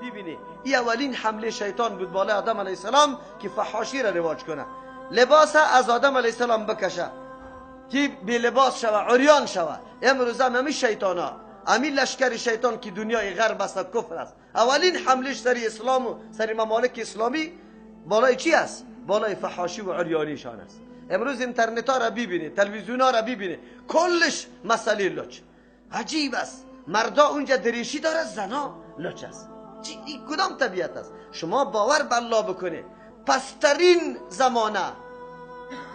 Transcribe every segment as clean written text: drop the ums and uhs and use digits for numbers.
ببینی این اولین حمله شیطان بود بالای آدم علیه السلام که فحاشی را رواج کنه، لباس از آدم علیه السلام بکشه که بی لباس شوه، عریان شوه. امروز هم همین شیطان ها، همین لشکر شیطان که دنیای غرب است کفر است، اولین حملش سری اسلام و سری ممالک اسلامی بالای چی است؟ بالای فحاشی و عریانیشان است. امروز اینترنت ها را ببینید، تلویزیون ها را ببینید، کلش مسئله لچ. عجیب است، مردا اونجا دریشی داره، زنا لچ است. این کدام طبیعت است؟ شما باور به الله بکنید، پسترین زمانه،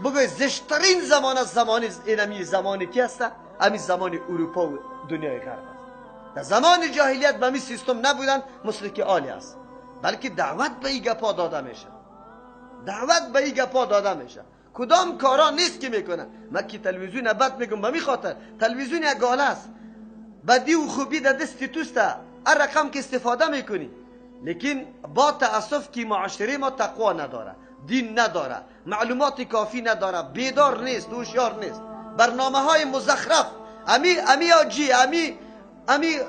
بگوی زشترین زمانه اینمی زمانی کی است؟ همین زمان اروپا و دنیای غرب است. در زمان جاهلیت به همین سیستم نبودن مثل که عالی است، بلکه دعوت به این گپا داده میشه، دعوت به این گپا داده میشه. کدام کارا نیست که میکنن. من که تلویزیون بد میگم به می خاطر تلویزیون یک گاله است، بدی و خوبی در دست توست، هر رقم که استفاده میکنی. لیکن با تاسف که معاشره ما تقوا نداره، دین نداره، معلومات کافی نداره، بیدار نیست، هوشیار نیست. برنامه های مزخرف، امی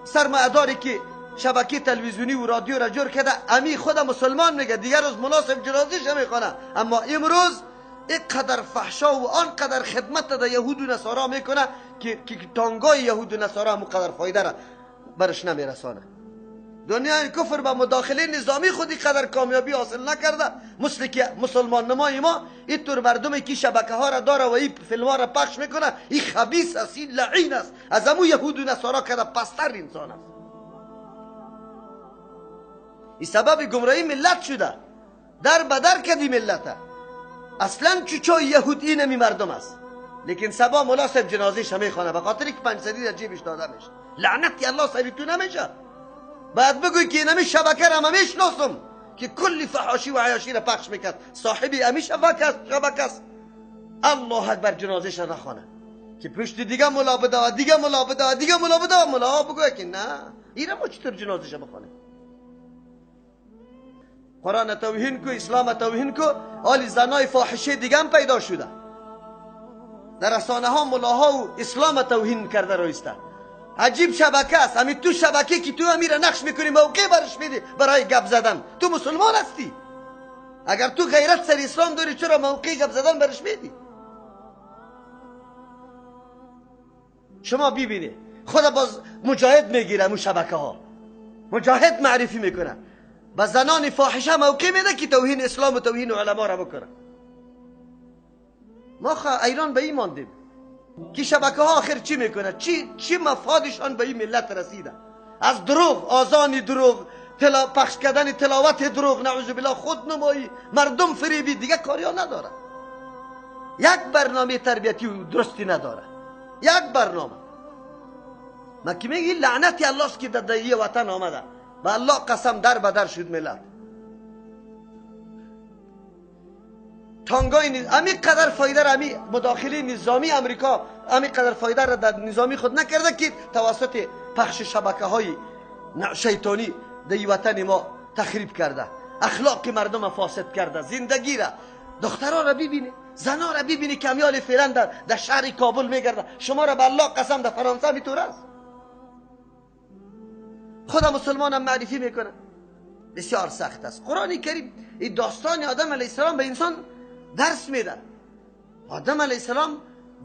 سرمایه‌داری که شبکه تلویزیونی و رادیو را جور کرده، امی خود مسلمان میگه دیگر روز مناسب جنازیش میکنه، اما امروز اینقدر فحشا و آنقدر خدمت در یهود و نصارا میکنه که تانگای یهود و نصارا همونقدر فایده را برش نمیرسانه. دنیای کفر با مداخله نظامی خودی قدر کامیابی حاصل نکرده، مثل که مسلمان نمای ما اینطور مردمی که شبکه ها را داره و این فیلم ها را پخش میکنه، این خبیث است، این لعین است، از همون یهود و نصارا کرده پستر انسان است. این سبب گمراهی ملت شده، در بدر کردی ملت. اصلا چوچو یهود این همی مردم است، لیکن سبا مناسب جنازیش همه خانه به خاطر که 500 در جیبش داده میشه. لعنتی الله سری تو نمیشه. بعد بگوی که اینمی شبکه را من میشناسم که کلی فحاشی و عیاشی را پخش میکرد، صاحبی امی شبکه است. الله اکبر جنازش را نخوانه که پشت دیگه ملا بده و دیگه ملا بده و دیگه ملا بده و ملا بگوی که نه ایره ما چطور جنازش را بخوانه. قرآن توهین کو، اسلام توهین کو، حالی زنای فاحشه دیگه هم پیدا شده. در رسانه ها ملاها و اسلام توهین کرده رویسته. عجیب شبکه است، همین تو شبکه که تو امیر نقش میکنی موقع برش میدی برای گپ زدن. تو مسلمان هستی؟ اگر تو غیرت سر اسلام داری چرا موقع گپ زدن برش میدی؟ شما ببینید خدا باز مجاهد میگیره مو شبکه ها، مجاهد معرفی میکنه، با زنان فاحشه موقع میده که توهین اسلام و توهین علما را بکنه. ما ایران به این ماندیم که شبکه ها آخر چی میکنه؟ چی مفادشان به این ملت رسیده؟ از دروغ، آذان دروغ، پخش کردن تلاوت دروغ، نعوذ بالله، خودنمایی، مردم فریبی، دیگه کاری ها نداره. یک برنامه تربیتی و درستی نداره، یک برنامه. من که میگی لعنتی الله است که در یه وطن آمده، به الله قسم در بدر شد ملت. تانگای امی قدر فایده را، امی مداخله نظامی امریکا امی قدر فایده را در نظامی خود نکرده که توسط پخش شبکه های شیطانی در وطن ما تخریب کرده، اخلاق مردم فاسد کرده، زندگی را. دخترها را ببینی، زنها را ببینی که امیال فعلا در شهر کابل میگرده. شما را به الله قسم در فرانسه میتور است. خدا مسلمان هم معرفی میکنه، بسیار سخت است. قرآن کریم این داستان آدم علیه السلام به انسان درس میده. آدم علیه السلام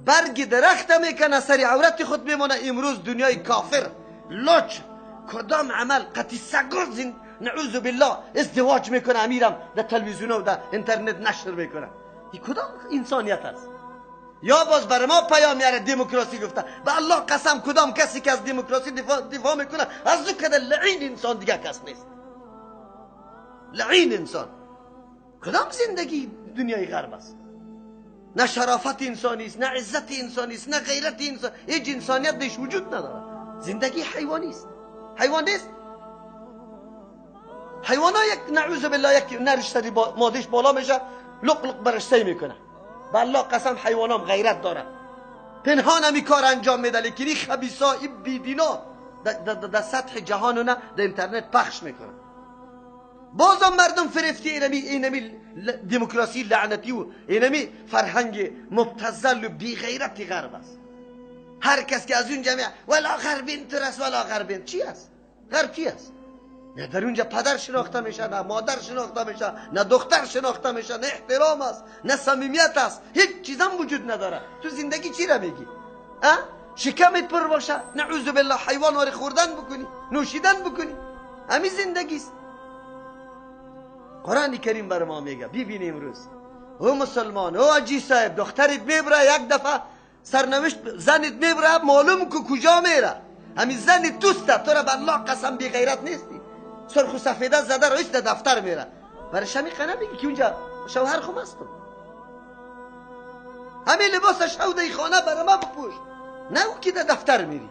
برگ درخت میکنه سر عورت خود میمونه. امروز دنیای کافر لچ کدام عمل قطی سگرز نعوذ بالله ازدواج میکنه، امیرم در تلویزیون و در اینترنت نشر میکنه. این کدام انسانیت است؟ یا باز بر ما پیام میاره دموکراسی گفته. به الله قسم کدام کسی که از دموکراسی دفاع میکنه از ذکر لعین انسان دیگه کس نیست. لعین انسان. کدام زندگی دنیای غرب است؟ نه شرافت انسانی است، نه عزت انسانی است، نه غیرت انسان. هیچ انسانیت دیش وجود نداره. زندگی حیوانی است. حیوان نیست. حیوانا یک نعوذ بالله یک نرشتری مادش بالا میشه لق لق برش سی میکنه. به الله قسم حیوانام غیرت داره، پنهان همی کار انجام میده، لیکن این خبیثا این بیدینا در سطح جهان و نه در اینترنت پخش میکنه. بازم مردم فرفتی اینمی دموکراسی لعنتی و اینمی فرهنگ مبتذل و بی غیرتی غرب است. هر کس که از اون جمعه ولا غربین ترس ولا غربین چی است؟ غرب چی است؟ نه در اونجا پدر شناخته میشه، نه مادر شناخته میشه، نه دختر شناخته میشه، نه احترام است، نه صمیمیت است، هیچ چیز هم وجود نداره. تو زندگی چی را میگی؟ شکمت پر باشه، نعوذ بالله حیوان واری خوردن بکنی، نوشیدن بکنی، همین زندگی است. قرآن کریم بر ما میگه ببین امروز او مسلمان، او حاجی صاحب، دخترت میبره یک دفعه سرنوشت زنت میبره، معلوم که کجا میره، همین زن دوسته، تو را به الله قسم بی غیرت نیستی، سرخ و سفیده زده رئیس دفتر میره، برای شمی قنه میگی که اونجا شوهر خوم هستم، همین لباس شوده خانه برای ما بپوش، نه او که در دفتر میری.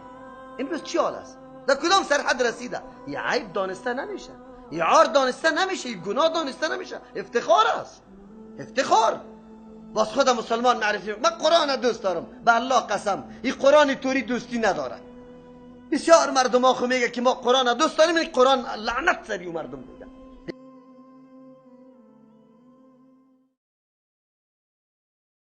امروز چی حال است؟ در کدام سرحد رسیده؟ یه عیب دانسته نمیشه، یه عار دانسته نمیشه، یه گناه دانسته نمیشه، افتخار است، افتخار. باز خود مسلمان معرفی من قرآن دوست دارم، به الله قسم این قرآن توری دوستی نداره. بسیار مردم ها خو میگه که ما قرآن دوست داریم، این قرآن لعنت سری و مردم میگه